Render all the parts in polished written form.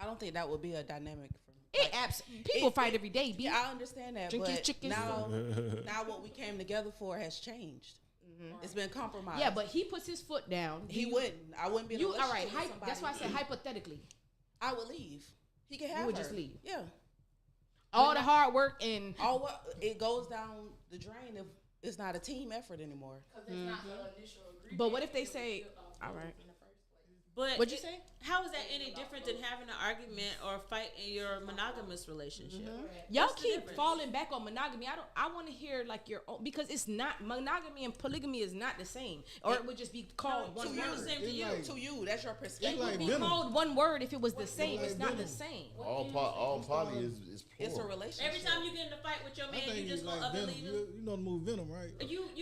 I don't think that would be a dynamic for me. People fight every day. Yeah, I understand that, Drink your but chicken. now what we came together for has changed. It's been compromised. Yeah, but he puts his foot down. He wouldn't. I wouldn't be. All right. That's why I said hypothetically. I would leave. He could have. You would her. just leave. Yeah. All the hard work and it goes down the drain if it's not a team effort anymore. Because it's not the initial agreement. But what if they say, all right. But what'd you say? How is that any different than having an argument or a fight in your monogamous relationship? Y'all keep falling back on monogamy. I want to hear like your own, because it's not, monogamy and polygamy is not the same, or it would just be called one word. The same to you. To you, that's your perspective. It would be called one word if it was the same. It's not the same. All poly is plural. It's a relationship. Every time you get in a fight with your man, you just want like other Venom. leaders. You know the movie Venom, right?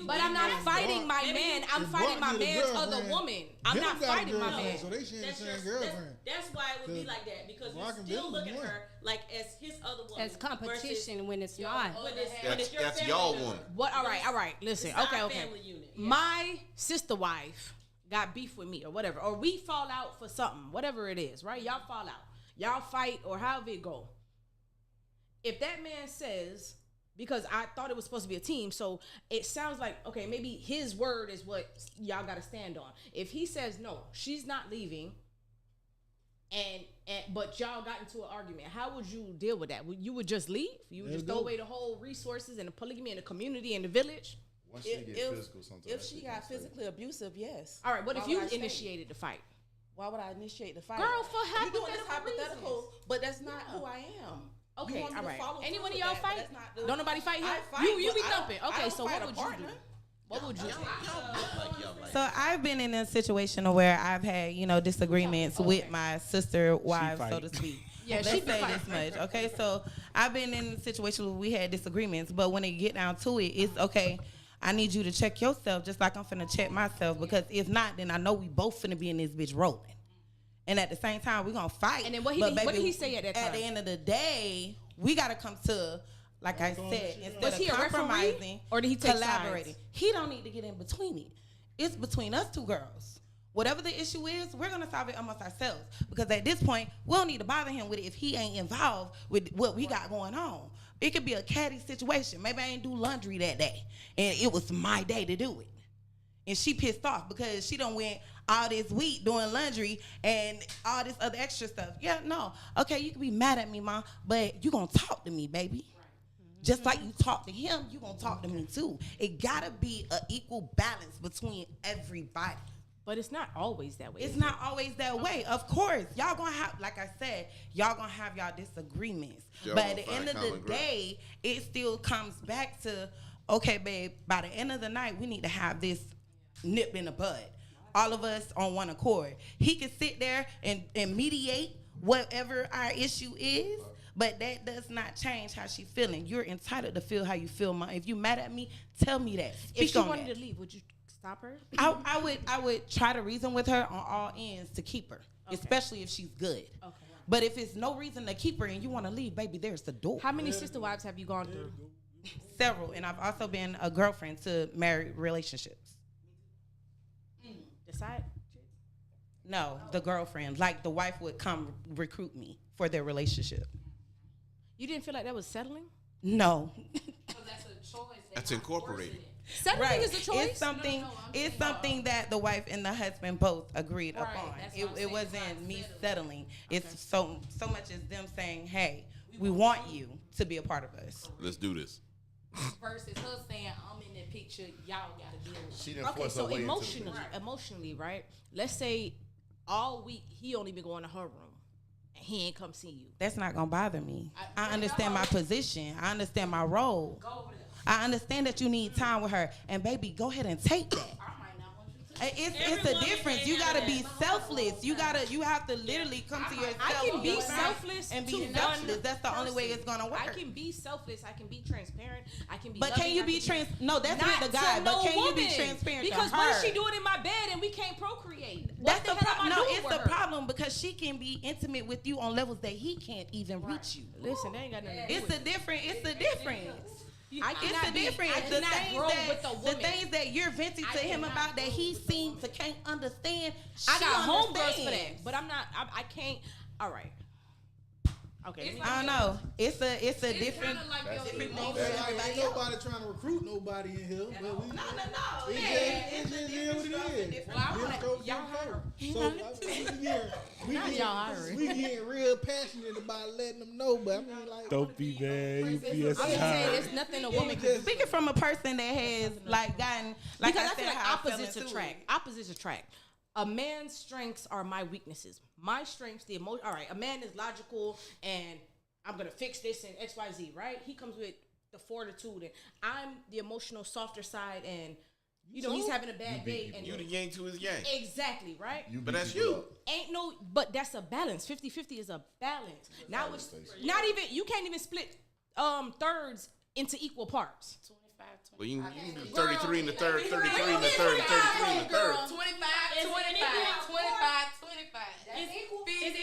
But I'm not fighting my man. I'm fighting my man's other woman. I'm not fighting my man. So they sharing the same girlfriend. That's why it would be like that, because you still look at her like as his other woman. As competition when it's not. That's y'all woman. What? All right. Listen. Okay. My sister wife got beef with me or whatever, or we fall out for something, whatever it is, right? Y'all fall out, y'all fight, or however it go. If that man says, because I thought it was supposed to be a team, so it sounds like, okay, maybe his word is what y'all got to stand on. If he says no, she's not leaving. But y'all got into an argument. How would you deal with that? You would just leave? You would just throw away the whole resources and the polygamy and the community and the village? Once she get physical, sometimes. If she got physically abusive, yes. All right, what if you initiated the fight? Why would I initiate the fight? Girl, for you doing this hypothetical hypothetical, but that's not who I am. Okay, all right. Any one of y'all y'all fight? Don't nobody fight here? You be thumping. Okay, so what would you do? What would you do? So I've been in a situation where I've had, disagreements with my sister wife, so to speak. Yeah, let's say this much. Okay, so I've been in a situation where we had disagreements, but when it get down to it, it's okay. I need you to check yourself just like I'm finna check myself, because if not, then I know we both finna be in this bitch rolling. And at the same time, we're gonna fight. And then what did he say at that time? At the end of the day, we gotta come to, like I said, instead was he of a referee, compromising, or did he take collaborating. sides? He don't need to get in between it. It's between us two girls. Whatever the issue is, we're gonna solve it amongst ourselves. Because at this point, we don't need to bother him with it if he ain't involved with what we got going on. It could be a catty situation. Maybe I ain't do laundry that day, and it was my day to do it. And she pissed off because she done went all this week doing laundry and all this other extra stuff. Yeah, no. Okay, you can be mad at me, Mom, but you gonna talk to me, baby. Just like you talk to him, you gonna talk to me too. It gotta be an equal balance between everybody. But it's not always that way. It's not always that way. Of course, y'all gonna have, like I said, y'all gonna have y'all disagreements. But at the end of the day, it still comes back to, okay, babe, by the end of the night, we need to have this nip in the bud. All of us on one accord. He can sit there and mediate whatever our issue is, but that does not change how she's feeling. You're entitled to feel how you feel, Mom. If you mad at me, tell me that. Speak if she on wanted that. to leave, would you stop her? I would try to reason with her on all ends to keep her, especially if she's good. Okay. But if it's no reason to keep her and you want to leave, baby, there's the door. How many sister wives have you gone through? Several, and I've also been a girlfriend to married relationships. The side? No, the girlfriend. Like the wife would come recruit me for their relationship. You didn't feel like that was settling? No. Because that's a choice. That's incorporated. Settling is a choice. It's something. It's something that the wife and the husband both agreed upon. It wasn't me settling. It's so much as them saying, "Hey, we want you to be a part of us. Let's do this." Versus her saying, "I'm in the picture. Y'all got to deal with it." She didn't force so her way emotionally, right? Let's say all week he only been going to her room and he ain't come see you. That's not gonna bother me. I understand my position. I understand my role. Go over there. I understand that you need time with her, and baby, go ahead and take that. I might not want you to. It's a difference. You gotta be selfless. You have to literally come to yourself. I can be selfless and be to selfless. one That's the only way it's gonna work. I can be selfless. I can be transparent. I can be. But loving, can you be No, that's not with the guy. to But no can you be woman. transparent Because to what her? if she do it in my bed and we can't procreate? That's the problem. No, it's it's the problem because she can be intimate with you on levels that he can't even reach you. Listen, they ain't got nothing to do It's with the difference. It's the difference. It's the difference. I cannot grow with a woman. The things that you're venting to him about that he seems to can't understand. I got homegirls understands. for that, but I'm not. I can't. All right. Okay. It's I don't know. It's a different. Kinda like That's your it. emotional- Like, ain't nobody trying to recruit nobody in here. But we, No. it's just what it is. Well, I want y'all heard. We getting real passionate about letting them know, but I mean, like, Don't be mad. You be a I'm just saying, side. it's nothing a woman can do. Speaking from a person that has like gotten like Because I said, feel like how I fell opposites into attract. it. Opposites attract. A man's strengths are my weaknesses. My strengths, the emotion. All right, a man is logical and I'm gonna fix this and X, Y, Z. Right? He comes with the fortitude, and I'm the emotional, softer side, and you know he's having a bad day. And You the yang to his yang. exactly right. But that's you. Ain't no, but that's a balance. 50-50 is a balance. Now it's not even. You can't even split thirds into equal parts. 25, Well, you can do 33 in the third, 33 in the third, 33 in the third. 25, 25, 25. That's equal. 50, 50.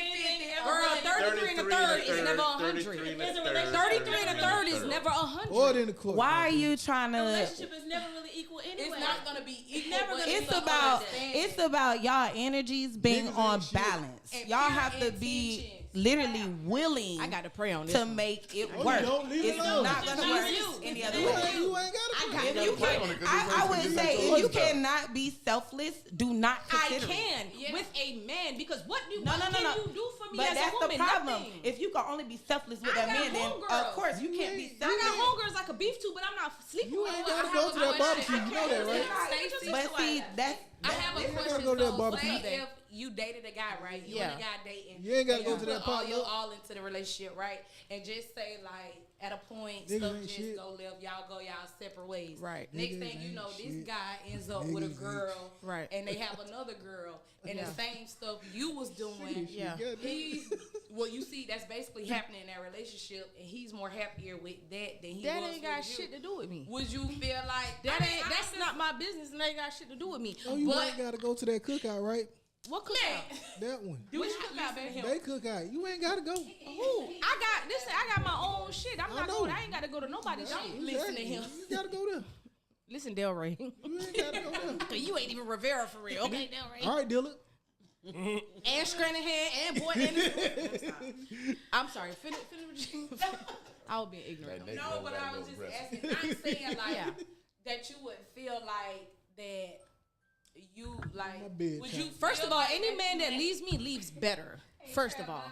Girl, 33 and a third is never 100. 33 in the third. 33 and a third is never 100. or in the court. Why are you trying to? Relationship is never really equal anyway. It's not gonna be equal. never gonna It's be about understanding. it's about y'all energies being Niggas on ain't shit. balance. And Y'all pure have to be intentions. literally willing I got to pray on this. to one. make it Oh, work. you don't leave it It's alone. not gonna Just work you. any other You way. ain't, you ain't gotta If play. you play can, on it 'cause I it's would like say your if you oyster. cannot be selfless, do not I consider it. can Yeah. with a man because what No, can no. you do for me But as that's a woman? the problem. Nothing. If you can only be selfless with I a got man, then homegirls. of course you can't be I selfless. got homegirls I could beef to, but I'm not sleeping You with ain't them. gotta go to that barbecue. You know that, right? Stacey, But see, that's I have a You ain't gotta question. go to that So, barbecue. say if you dated a guy, right? You and a guy dating. You ain't gotta and go you to that put all potluck. your all into the relationship, right? And just say like at a point, Niggas stuff ain't just shit. go left. Y'all go y'all separate ways. Right. Next Niggas thing you ain't know, this shit. guy ends up with a Niggas ain't girl, Right. And they have another girl, and the same stuff you was doing. Yeah. He's well, you see, that's basically happening in that relationship, and he's more happier with that than he That was ain't got with you. shit to do with me. Would you feel like That I mean, ain't. I That's feel- not my business, and they got shit to do with me. Oh, you But- ain't gotta go to that cookout, right? What cookout? That one. Which cookout, baby? They cookout. You ain't gotta go. Who? I got my own shit. I'm I not know. going. I ain't got to go to nobody's shit. Listen to him. You gotta go there. Listen, Delray. You ain't gotta go there. You ain't even Rivera for real. Okay, Delray. All right, Dillard. And Stranahan and Boy Anderson. I'm sorry. Finish. I was being ignorant. No, but I was just asking. I'm saying like Yeah. that you would feel like that. You like My bed would you? time. First feel of all, like any that man you that had- leaves me leaves better. First of all.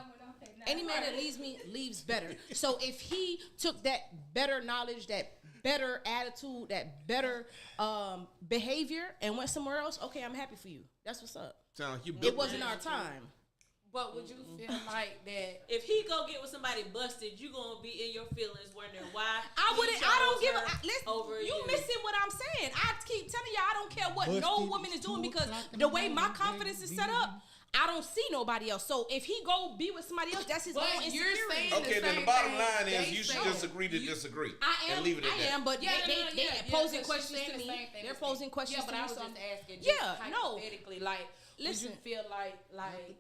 Any man that leaves me leaves better. So if he took that better knowledge, that better attitude, that better behavior and went somewhere else, okay, I'm happy for you. That's what's up. Sound like you built It wasn't our time. But would you feel like that? If he go get with somebody busted, you gonna be in your feelings wondering why. I he wouldn't. I don't chose give a. her Listen, over you you. missing what I'm saying. I keep telling y'all I don't care what no Busted woman is doing is 2 because o'clock in the the way my morning, confidence is baby. set up, I don't see nobody else. So if he go be with somebody else, that's his But own you're insecurity. saying Okay, then the same bottom thing line is they you should say. just agree to disagree. I am. And leave it at I that. am, but Yeah, they posing questions to me. They're posing questions Yeah, but to I me. was So just I'm- asking. Yeah, Just no. hypothetically, like, Listen. would you feel like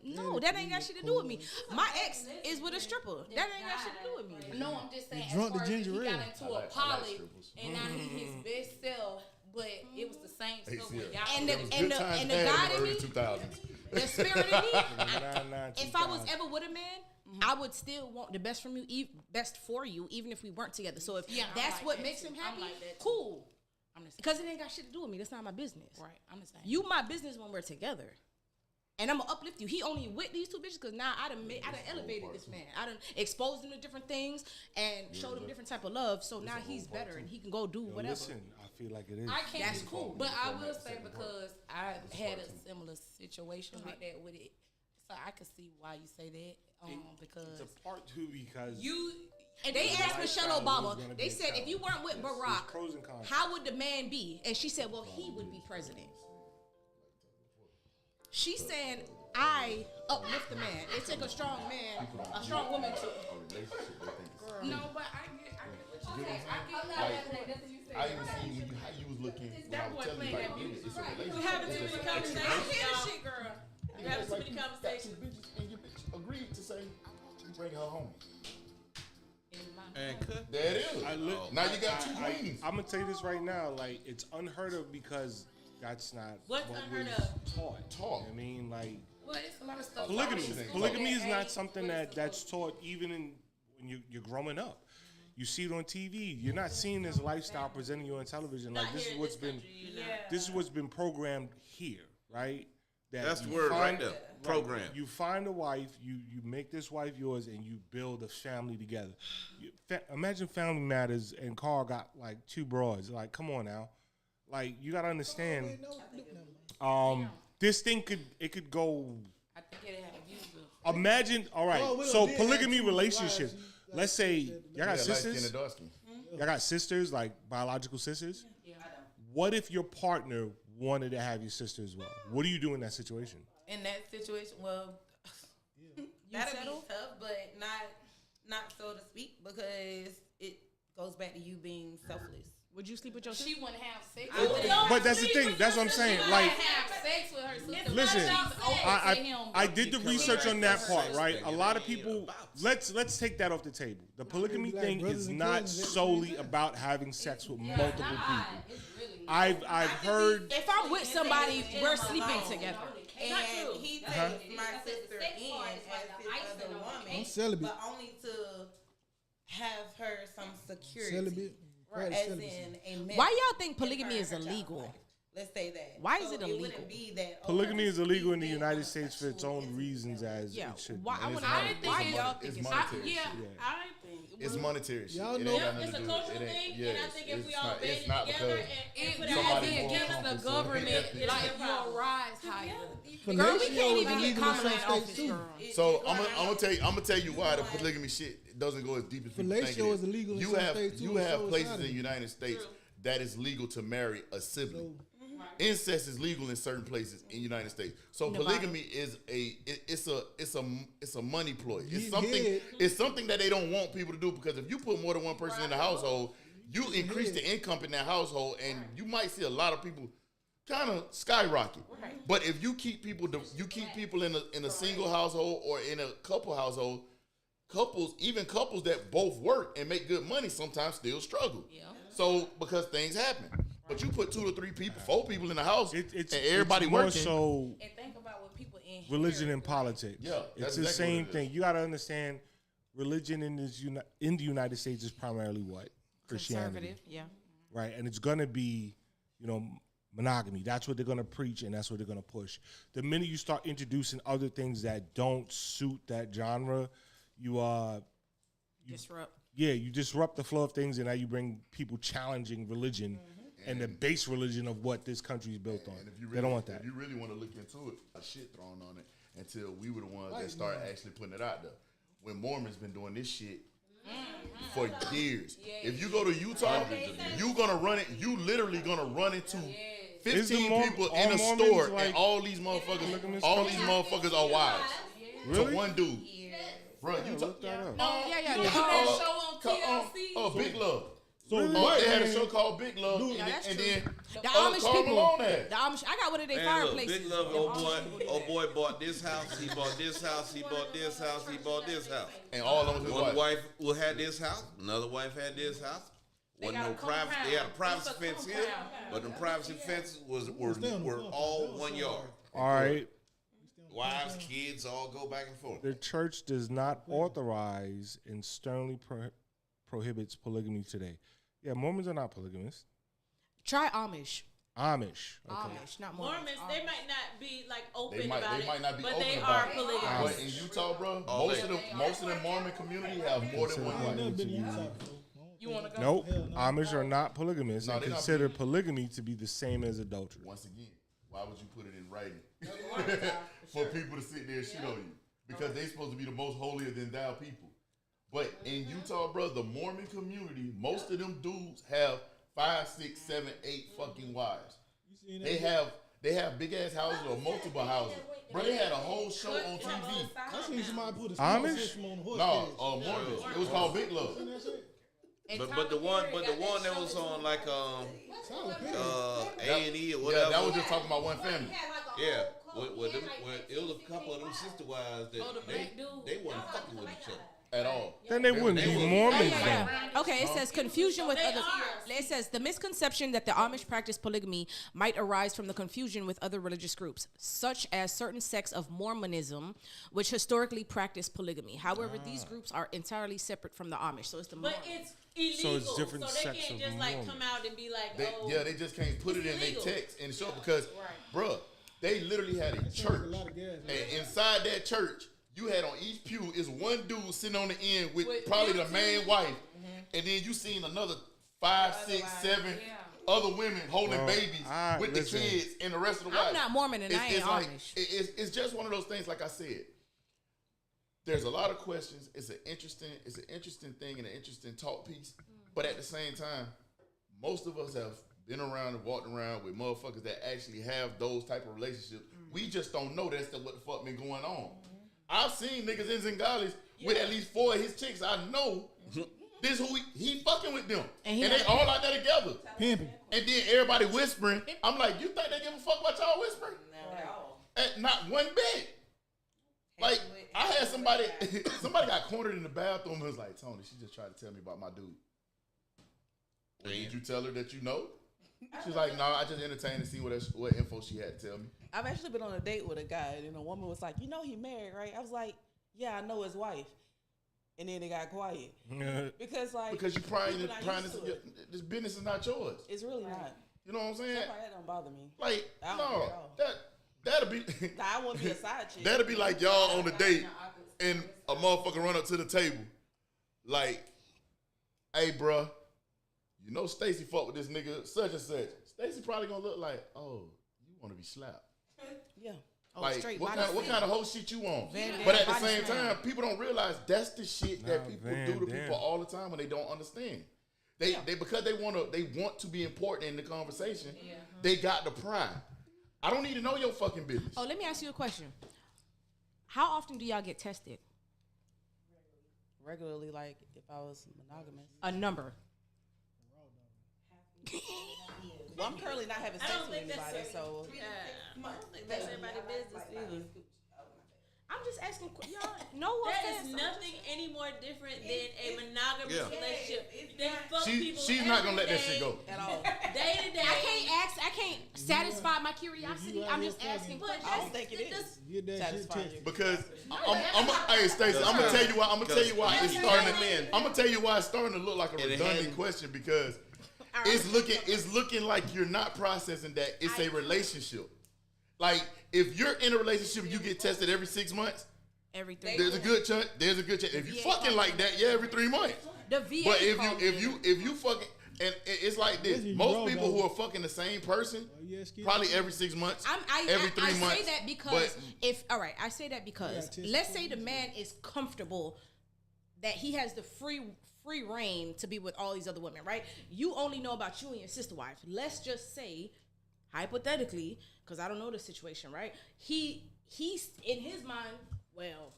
No, that ain't got shit to do with me. My ex is with a stripper. That ain't got shit to do with me. No, I'm just saying. You As drunk far the as if ginger he got ale. into I a like poly, strippers. and now he his best self, but it was the same Hey, stuff see, with y'all. And it was and good the- times and the had God in the in early me- 2000s. The spirit in me. 99, If I was 2000. ever with a man, I would still want the best from you, best for you, even if we weren't together. So if Yeah, I'm that's like what that makes too. him I'm happy, like that too. cool. I'm just Because it ain't got shit to do with me. That's not my business. right. I'm the same. You my business when we're together. And I'm gonna uplift you. He only with these two bitches because now I done elevated this man. I done exposed him to different things and showed him different type of love. So now he's better and he can go do Yo, whatever. listen, I feel like it is. I can't. That's cool. But I will say because I had a similar situation like that with it, so I can see why you say that. Because It's a part two because you And they asked Michelle lifestyle was Obama, gonna they be a said, if you weren't with challenge. There's Barack, pros and cons. how would the man be? And she said, well, he would be president. She's saying, I uplift the man. It took a strong man, a strong woman to. no, but I get what you say. I get I even see how you was looking when I was telling you, like, it's a relationship. You having too many conversations. y'all. shit, girl. You having too many Got some conversations. bitches and your bitch agreed to say, bring her home. And cook. There it is. Now you got two queens. I'm gonna tell you this right now. Like, it's unheard of because that's not What's what unheard was of? taught. Taught. I mean, like, Well, it's a lot of stuff. Polygamy is not something that's taught even when you're growing up. You see it on TV. You're not seeing this lifestyle presenting you on television. Like this is what's been programmed here, right? That's the word right there. Program. You find a wife, you make this wife yours, and you build a family together. Imagine Family Matters and Carl got like 2 broads. Like, come on now. Like, you gotta understand. This thing could go. I think it had abusive. Imagine, all right. So polygamy relationships. Let's say y'all got sisters. Y'all got sisters, like biological sisters. Yeah, I don't. What if your partner wanted to have your sister as well? What do you do in that situation? In that situation, well, that'd be tough, but not so to speak, because it goes back to you being selfless. Would you sleep with your sister? She wouldn't have sex. But that's the thing. That's what I'm saying. Like, have sex with her sister. listen, I did the research on that part, right? A lot of people. Let's take that off the table. The polygamy thing is not solely about having sex with multiple people. I've heard. If I'm with somebody, we're sleeping together. And he takes my sister in as his other woman, I'm celibate. but only to have her some security. Celibate. Right, as in a man. Why y'all think polygamy is illegal? Let's say that. Why is it illegal? Wouldn't be that Polygamy is illegal in the United States for its own reasons, as it should. Why? I be. wanna I know didn't why think y'all think it's it's monetary. I think It's monetary shit. Y'all It know- ain't Yeah, got it's a nothing to do- cultural it ain't- thing, yes, and I think if we it's all not- banded it's not together because and it put goes our somebody against more the comfortable. government. Yeah. Like you'll rise higher. Girl, we Fellatio can't is even get illegal in common some in states office, too. girl. So I'm gonna tell you why the polygamy shit doesn't go as deep as people think it Fellatio is illegal in You some have states, too, you and have so is places in sodomy. the United States that is legal to marry a sibling. Incest is legal in certain places in the United States. So polygamy is it's a money ploy. It's something that they don't want people to do, because if you put more than one person in the household, you increase the income in that household, and you might see a lot of people kind of skyrocket. But if you keep people in a single household or in a couple household, couples that both work and make good money sometimes still struggle. Yeah. So because things happen. But you put 2 to 3 people, 4 people in the house, and everybody it's more And working. think about what people in Religion and politics. Yeah, it's that's the exactly same what it thing. You got to understand, religion in the United States is primarily what? Christianity. Conservative, yeah. Right, and it's gonna be, monogamy. That's what they're gonna preach, and that's what they're gonna push. The minute you start introducing other things that don't suit that genre, you Disrupt. Yeah, you disrupt the flow of things, and now you bring people challenging religion and the base religion of what this country is built on. And if you They don't want that. If you really want to look into it, shit thrown on it until we were the ones that started actually putting it out there. When Mormons been doing this shit for years. If you go to Utah, you gonna run it. You literally gonna run into 15 people in a store, and all these motherfuckers are wives to one dude. Bro, you talk that up. show on TLC. Big Love. So they had a show called Big Love, and then The Amish Karl people. Malone had. The Amish. I got one of their Man, fireplaces. look, Big Love, old boy bought this house. He bought this house. He bought this house. He bought this house. And all of them was his One wife. wife had this house. Another wife had this house. Wasn't no private. They had a privacy fence here, but the privacy fences were all 1 yard. All right. Wives, kids, all go back and forth. The church does not authorize and sternly prohibits polygamy today. Yeah, Mormons are not polygamists. Try Amish. Amish. Okay. Amish, not Mormons. Mormons, they might not be like open They might about it, not be but open they about are it. polygamous. But in Utah, bro, most of the Mormon community have more than one wife. Never been to Utah. You want to go? Nope. Amish are not polygamists No, and they're not consider polygamy to be the same as adultery. Once again, why would you put it in writing? For people to sit there and shit on you. Because they supposed to be the most holier than thou people. But in Utah, bro, the Mormon community, most of them dudes have 5, 6, 7, 8 fucking wives. They have big ass houses or multiple houses. Bro, they had a whole show on TV. I seen somebody put a Amish? system on the horse No, Mormons. It was called Big Love. But the one that was on like A&E or Yeah, whatever. that was just talking about one family. Yeah, it was a couple of them sister wives that they wasn't fucking with each other. at all. Then they wouldn't be Mormons. Then. Okay, it says confusion with other. It says the misconception that the Amish practice polygamy might arise from the confusion with other religious groups, such as certain sects of Mormonism, which historically practiced polygamy. However, these groups are entirely separate from the Amish. So it's the But Mormons. it's So illegal. it's different So they sects can't of just like Mormon. come out and be like, They, oh, yeah, they just can't put it in their illegal. text and show because, bruh, they literally had a church, and inside that church, you had on each pew is one dude sitting on the end with probably the main wife, and then you seen another 5, 6, 7 other women holding babies with the kids and the rest of the wives. I'm not Mormon and I ain't Amish. It's just one of those things. Like I said, there's a lot of questions. It's an interesting thing and an interesting talk piece. But at the same time, most of us have been around and walked around with motherfuckers that actually have those type of relationships. We just don't know that's what the fuck been going on. I've seen niggas in Zingales with at least 4 of his chicks. I know this who he fucking with them. And they all out there together. Pimping. And then everybody whispering. I'm like, you think they give a fuck about y'all whispering? Not one bit. Like, I had somebody got cornered in the bathroom and was like, Tony, she just tried to tell me about my dude. Well, did you tell her that you know? She's like, no, I just entertained to see what info she had to tell me. I've actually been on a date with a guy, and a woman was like, you know he married, right? I was like, yeah, I know his wife. And then it got quiet. Because you're prying this business is not yours. It's really not. You know what I'm saying? That don't bother me. Like, I don't no, care at all. that'll be I wouldn't be a side chick. that'll be like y'all on a date and a motherfucker run up to the table like, hey, bruh, you know Stacy fuck with this nigga such and such. Stacy probably gonna look like, oh, you want to be slapped. Yeah. Like, straight what body kind of whole shit you on? Van But Damme at the body same slam. time, people don't realize that's the shit that people Van do to Damme. people all the time when they don't understand. They because they want to be important in the conversation. They got the pride. I don't need to know your fucking business. Oh, let me ask you a question. How often do y'all get tested? Regularly, like if I was monogamous. A number. Well, I'm currently not having sex I don't with think that's anybody, so yeah. I don't think that's everybody's business either. I'm just asking y'all. No That offense. is nothing any more different than a monogamous Yeah. relationship. They fuck people She's not gonna let that every shit go. day, at all. Day to day. I can't satisfy my curiosity. I'm just asking But questions. I don't think it is. Get that shit Satisfying tested. you. Because hey Stacey, I'm gonna tell you why. I'm gonna tell you why it's starting. I'm gonna tell you why it's starting to look like a redundant question because it's looking like you're not processing that it's a relationship. Like if you're in a relationship, and you get tested every 6 months. Everything. There's a good chance. If you fucking like that, every 3 months. The VA. But if you fucking, and it's like this. Listen, Most bro, people though. who are fucking the same person, yes, kid. probably every 6 months, I every 3 months. I say that because I say that because let's say the man is comfortable that he has the free reign to be with all these other women, right? You only know about you and your sister wife. Let's just say, hypothetically, because I don't know the situation, right? He's in his mind. Well,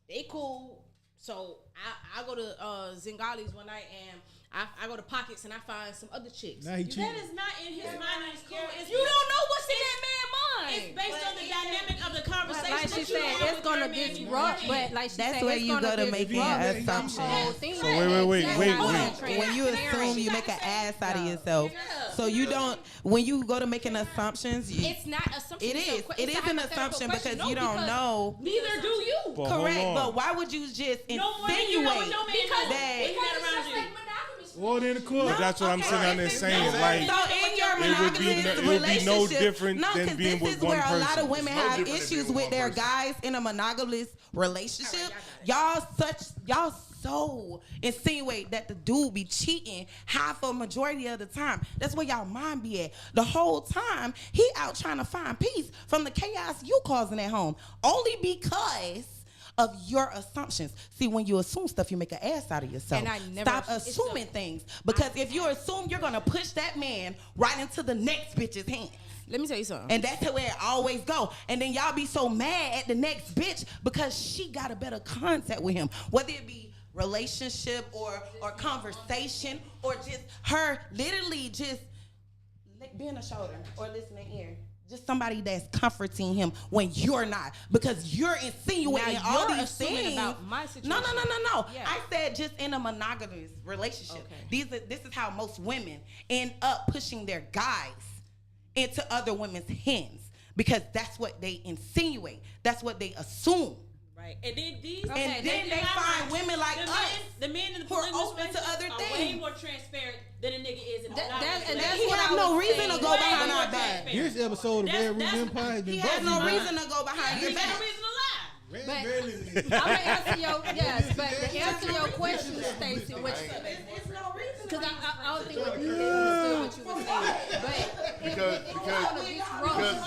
they cool. So I go to Zingali's one night and I go to Pockets and I find some other chicks. Now he That cheating. is not in his mind. It's cool. It's You don't know what's in that man's It's mind. based on the dynamic of the conversation. Like she that you said, have it's with gonna your man. disrupt. But like she That's said, where it's you gonna go to making disrupt an the assumption. whole thing. So wait. When you assume, you make an ass out of yourself. So you don't. When you go to making assumptions, It's not assumption. it it's is. a It is hypothetical an assumption question. because No, you don't know. Neither do you. But hold Correct, on. but why would you just No more than you know what insinuate your man Because knows. that? When you got it's around just you. like monogamous. Well, then of course. But that's what I'm sitting down there saying. Like, So in your it would be monogamous no relationship, different no, than because being this with is one where a lot person. of women It's no have different than issues being with with one their person. guys in a monogamous relationship. Y'all so insinuate that the dude be cheating half a majority of the time. That's where y'all mind be at. The whole time he out trying to find peace from the chaos you causing at home, only because of your assumptions. See, when you assume stuff, you make an ass out of yourself. And I never- Stop it's assuming things, because if you assume, you're gonna push that man right into the next bitch's hands. Let me tell you something. And that's where it always go. And then y'all be so mad at the next bitch because she got a better contact with him, whether it be relationship or conversation or just her literally just being a shoulder or listening ear. just somebody that's comforting him when you're not, because you're insinuating Now all you're these assuming things about my situation. No. Yeah. I said just in a monogamous relationship. This is how most women end up pushing their guys into other women's hands, because that's what they insinuate. That's what they assume. Right. And then they find women like us the men in the who are polygamous open to other are way things. more transparent than a nigga is in He has no reason to go behind our back. This episode of Red Room Empire has been He has no reason to go behind your There's back. no reason to lie. But I'm gonna answer but to answer your question, Stacey, which It's no reason. because I don't think what you understood what you were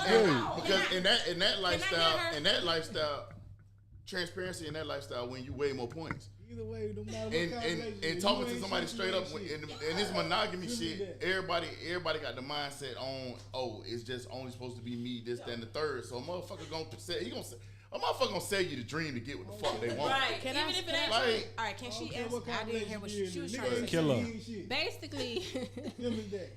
saying, because in that lifestyle, transparency in that lifestyle win you way more points. Either way, no matter what And talking to somebody straight up in this monogamy shit, everybody got the mindset on, oh, it's just only supposed to be me, this, that, and the third. So a motherfucker gonna sell you the dream to get what the fuck they want. Right. Even if it ain't Like, All right, can she ask? I didn't hear what she was trying Nigga to say. Killer. basically, Him and that.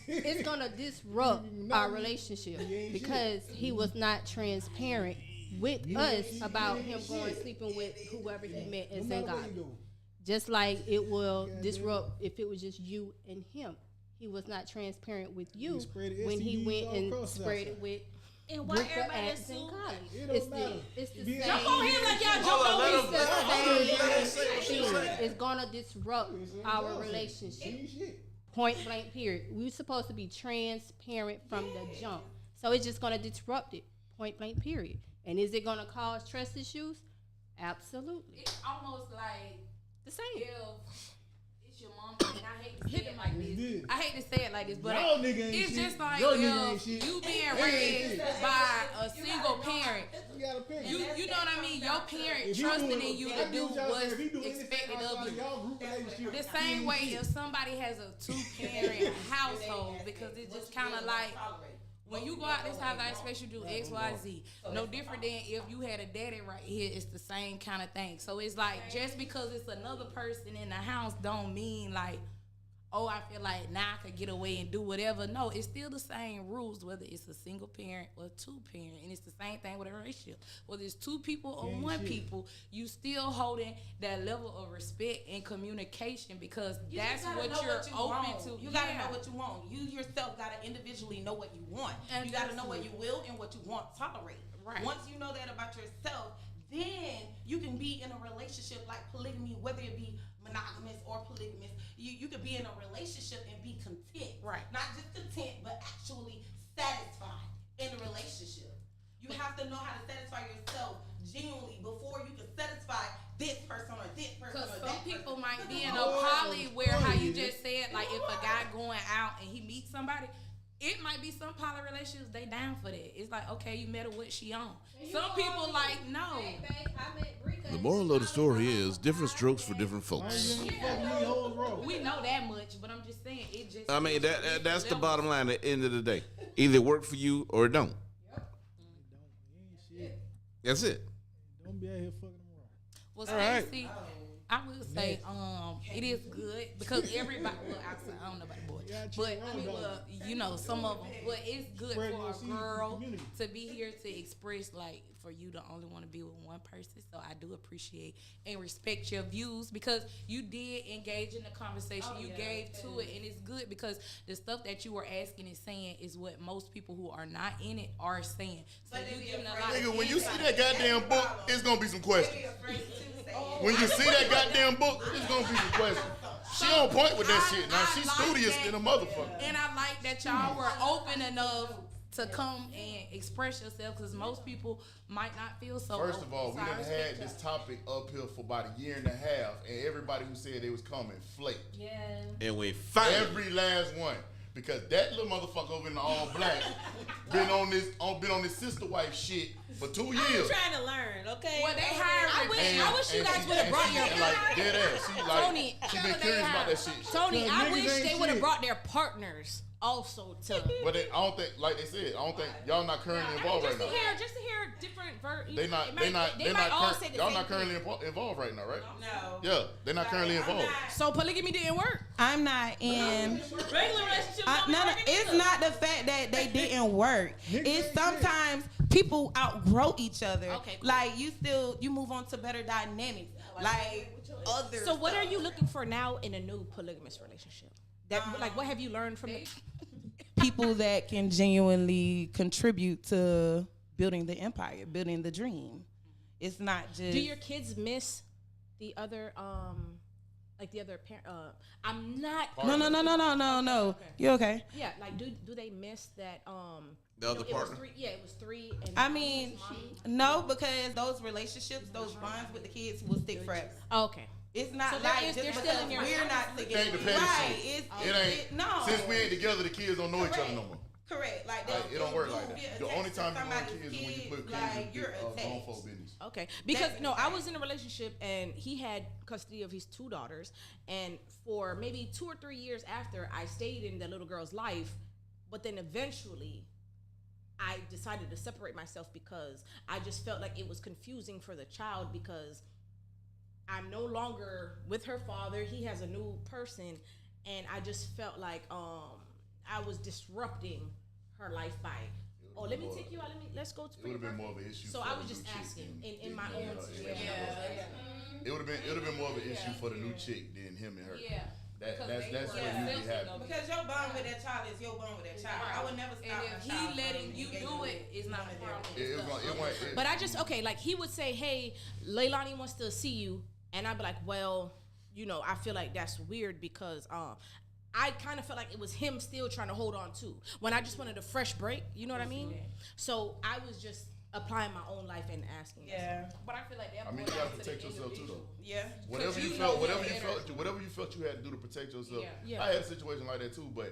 it's gonna disrupt our relationship because he was not transparent with us about him going sleeping with whoever he met in St. God. Just like it will disrupt if it was just you and him. He was not transparent with you when he went and spread it with. And why With the everybody acts in assume college. It's the same. jump on him like y'all Hold jump on, on let me. him- It's the same thing. It's gonna disrupt our relationship. Point blank. Period. We're supposed to be transparent from the jump, so it's just gonna disrupt it. Point blank. Period. And is it gonna cause trust issues? Absolutely. It's almost like The same. if it's your mom, and I hate to say it like this. I hate to say it like this, but Y'all nigga ain't it's shit. just like Your nigga ain't if shit. you being They ain't raised shit. by a single parent. You gotta pick. You know what I mean? Your parent If he trusting doing- in you I to get do what y'all saying. what's If he doing anything expected outside of you. y'all group relationship, The same he way ain't if shit. somebody has a 2-parent household, because it's just kind of like when you go out this house, I expect you to do X, Y, Z. No different than if you had a daddy right here. It's the same kind of thing. So it's like just because it's another person in the house don't mean like, oh, I feel like now I could get away and do whatever. No, it's still the same rules, whether it's a single parent or 2-parent. And it's the same thing with a relationship. Whether it's 2 people or 1 people, you still holding that level of respect and communication, because that's what you're open to. You gotta know what you want. You yourself gotta individually know what you want. And you gotta know what you will and what you won't tolerate. Right. Once you know that about yourself, then you can be in a relationship like polygamy, whether it be monogamous or polygamous. You could be in a relationship and be content. Right. Not just content, but actually satisfied in a relationship. You have to know how to satisfy yourself genuinely before you can satisfy this person or this person. Because or some that people person. might be in a poly where, how you just said, like if a guy going out and he meets somebody, it might be some poly relationships, they down for that. It's like, okay, you met her, what she on. Some people like, no. The moral of the story is different strokes for different folks. We know that much, but I'm just saying, it just. I mean, that's the bottom line at the end of the day. Either it work for you or it don't. That's it. Don't be out here fucking around. Well, Stacey, I will say, it is good because everybody. Well, I don't know about the boy, but I mean, well, you know, some of them. But it's good for a girl to be here to express, like, for you to only want to be with one person. So I do appreciate and respect your views because you did engage in the conversation. You gave to it, and it's good because the stuff that you were asking and saying is what most people who are not in it are saying. So you giving a lot. Nigga, when you see that goddamn book, it's gonna be some questions. When you see that goddamn book, it's gonna be some questions. She on point with that shit. Now she's studious than a motherfucker. And I like that y'all were open enough to come and express yourself because most people might not feel so. First of all, we so I done respect had y'all. this topic up here for about a year and a half, and everybody who said they was coming flaked. Yeah. And we fight. Every last one. Because that little motherfucker over in the all black been on this sister wife shit for 2 years. I'm trying to learn, okay? Well, they hired. I wish you guys would have brought your like dead ass. She like Tony, she been curious about that shit. Tony, I Niggas wish ain't they would have shit. brought their partners also to. But I don't think, like they said, I don't think y'all not currently involved right now. Just to hear different versions. Y'all not currently involved right now, right? No. Yeah, they're not currently involved. So polygamy didn't work. I'm not in. Regular relationships. No, it's not the fact that they didn't work. It's sometimes people outgrow each other. Okay, cool. Like you move on to better dynamics. Like other. So what are you looking for now in a new polygamous relationship? That like what have you learned from it? People that can genuinely contribute to building the empire, building the dream. It's not just. Do your kids miss the other like the other parent? I'm not. No. Okay. You okay? Yeah, like do they miss that? The other partner. It was 3. And I mean, no, because those relationships, those bonds with the kids will stick forever. Oh, okay. It's not So like they're just still because in your we're not together. It ain't dependent. Right. It ain't. No. Since we ain't together, the kids don't know each other no more. Correct. Like It don't work like that. get The attached only to time you want somebody's kids is when you put like, kids you're in grown attached. folk business. Okay, because That's no, I was in a relationship and he had custody of his 2 daughters, and for maybe 2 or 3 years after, I stayed in the little girl's life, but then eventually, I decided to separate myself because I just felt like it was confusing for the child because I'm no longer with her father. He has a new person, and I just felt like I was disrupting her life by. Oh, let me take you out. Let's go to. It would have been more of an issue. So for I the was just new chick asking than in my him own and her. situation. It would have been more of an issue for the new chick than him and her. Yeah. That's what Yeah. usually happens. Because your bond with that child is your bond with that child. I would never stop. And if he letting you do it, it's not a problem. But I just like he would say, "Hey, Leilani wants to see you," and I'd be like, "Well, I feel like that's weird because I kind of felt like it was him still trying to hold on to when I just wanted a fresh break. You know what I mean? So I was just applying my own life and asking. Yeah. But I feel like that. I mean, you gotta protect yourself too, though. Yeah. Whatever you felt you had to do to protect yourself. Yeah. I had a situation like that too, but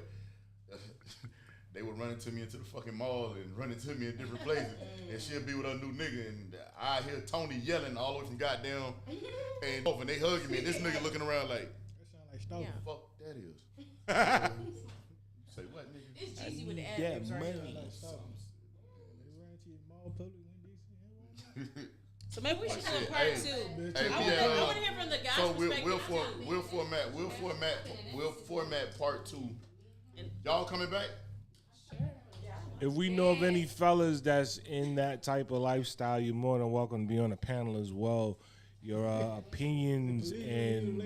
they would run into me into the fucking mall and run into me in different places, and she'll be with her new nigga, and I hear Tony yelling all the way from goddamn, and they hugging me, and this nigga looking around like, That sound like stalking. fuck that is. Say what, nigga? It's Jeezy with the ad Yeah, libs, right? man. They ran to your mall public when they So maybe we should do a part Hey, 2. Hey, I want to hear from the guys' so perspective we'll format part 2. Y'all coming back? If we know of any fellas that's in that type of lifestyle, you're more than welcome to be on the panel as well. Your opinions and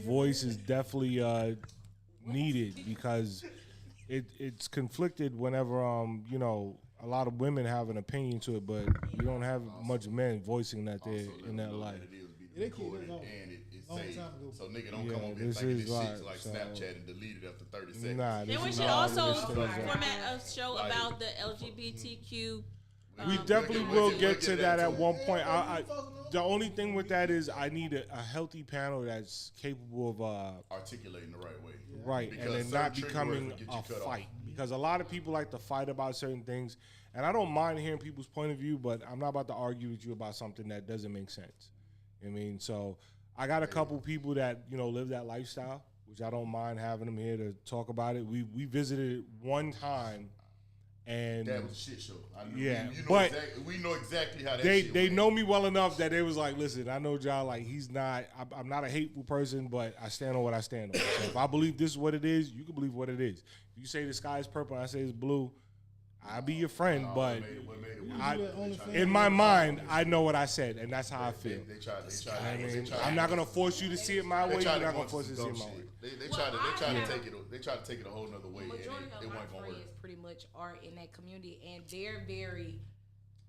voice is definitely needed because it's conflicted whenever a lot of women have an opinion to it, but we don't have much men voicing that they're in that life. They killed it long. And it's Long saved. time ago. So nigga don't Yeah, come over here this thinking is this right, shit's like so- Snapchat and delete it after 30 seconds. Nah, this Then we is should all also this stuff is- format a show Like- about the LGBTQ. We definitely will get to that at one point. The only thing with that is I need a healthy panel that's capable of Articulating the right way. right, Because and then certain not trigger becoming words will get a you cut off. fight. Because a lot of people like to fight about certain things, and I don't mind hearing people's point of view, but I'm not about to argue with you about something that doesn't make sense. I mean, so I got a couple people that live that lifestyle, which I don't mind having them here to talk about it. We visited it one time, and That was a shit show. I know, Yeah, you know but we know exactly how that they shit they went. know me well enough that they was like, listen, I know John, like he's not. I'm not a hateful person, but I stand on what I stand on. So if I believe this is what it is, you can believe what it is. If you say the sky is purple, and I say it's blue, I'll be your friend. But in my mind, I know what I said, and that's how I feel. I'm not gonna force you to see it my way. You're not gonna force you to see it my way. They try to take it a whole nother way, and Majority it of my wasn't gonna work. friends pretty much are in that community, and they're very,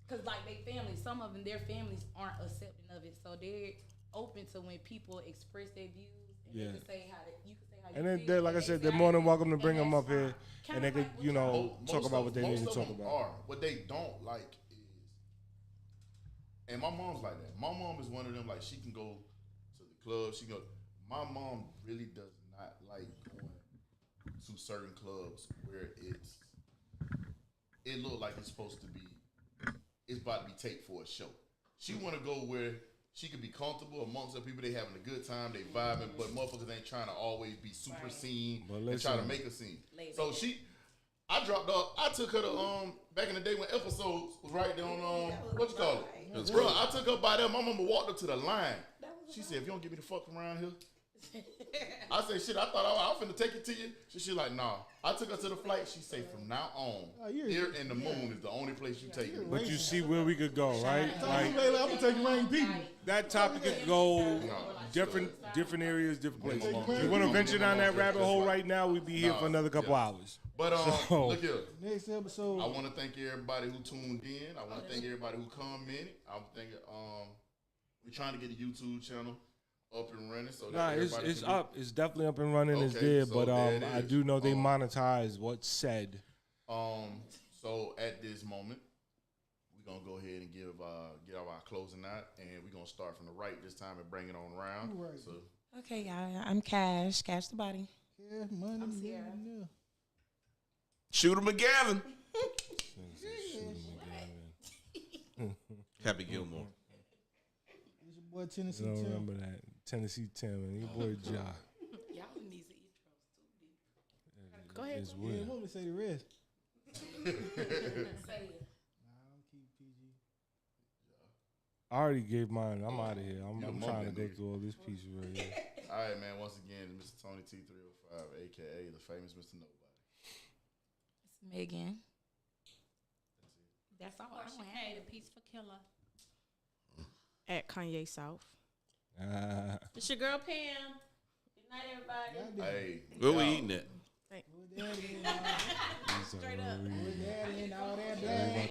cause like they families, some of them, their families aren't accepting of it, so they're open to when people express their views, and Yeah. you can say how you feel. And then, like I said, they're more than welcome to bring them up here, and they could, Most talk about what they need to most talk of them about. are. What they don't like is, and my mom's like that. My mom is one of them. Like she can go to the club. She go. My mom really does not like going to certain clubs where it look like it's supposed to be. It's about to be taped for a show. She want to go where she could be comfortable amongst other people. They having a good time, they vibing, but motherfuckers ain't trying to always be super seen and try to make a scene. So I dropped off. I took her to back in the day when episodes was right there on what you call it, bro. I took her by there. My mama walked up to the line. She said, "If you don't get me the fuck from around here." I said, "Shit, I thought I was finna take it to you." She like, "Nah." I took her to the flight. She said, "From now on, here in the moon is the only place you take me." But you see where we could go, right? I'm gonna take you around people. That topic could go different areas, different places. If you want to venture down that rabbit hole right now, we'd be here for another couple hours. But look here. Next episode, I want to thank everybody who tuned in. I want to thank everybody who commented. I'm thinking we're trying to get the YouTube channel up and running. So it's up. It's definitely up and running. It's there, so but I do know they monetize what's said. So at this moment, we're gonna go ahead and get our closing out, and we're gonna start from the right this time and bring it on around. Right. So okay, y'all. I'm Cash the body. Yeah, money. I'm Sierra. Shooter McGavin. Happy Gilmore. It's your boy Tennessee Tim. I don't remember that. Tennessee Tim and your boy Ja. Y'all need to eat those too. Go ahead. Yeah, want me to say the rest? Say it. I'm keep PG. I already gave mine. I'm out of here. I'm trying to go through all this piece right here. All right, man. Once again, Mr. Tony T305, a.k.a. the famous Mr. Nobody. It's Megan. That's all. I want a piece for Killer. At Kanye South. It's your girl Pam. Good night, everybody. Hey, where we eating at? Straight up.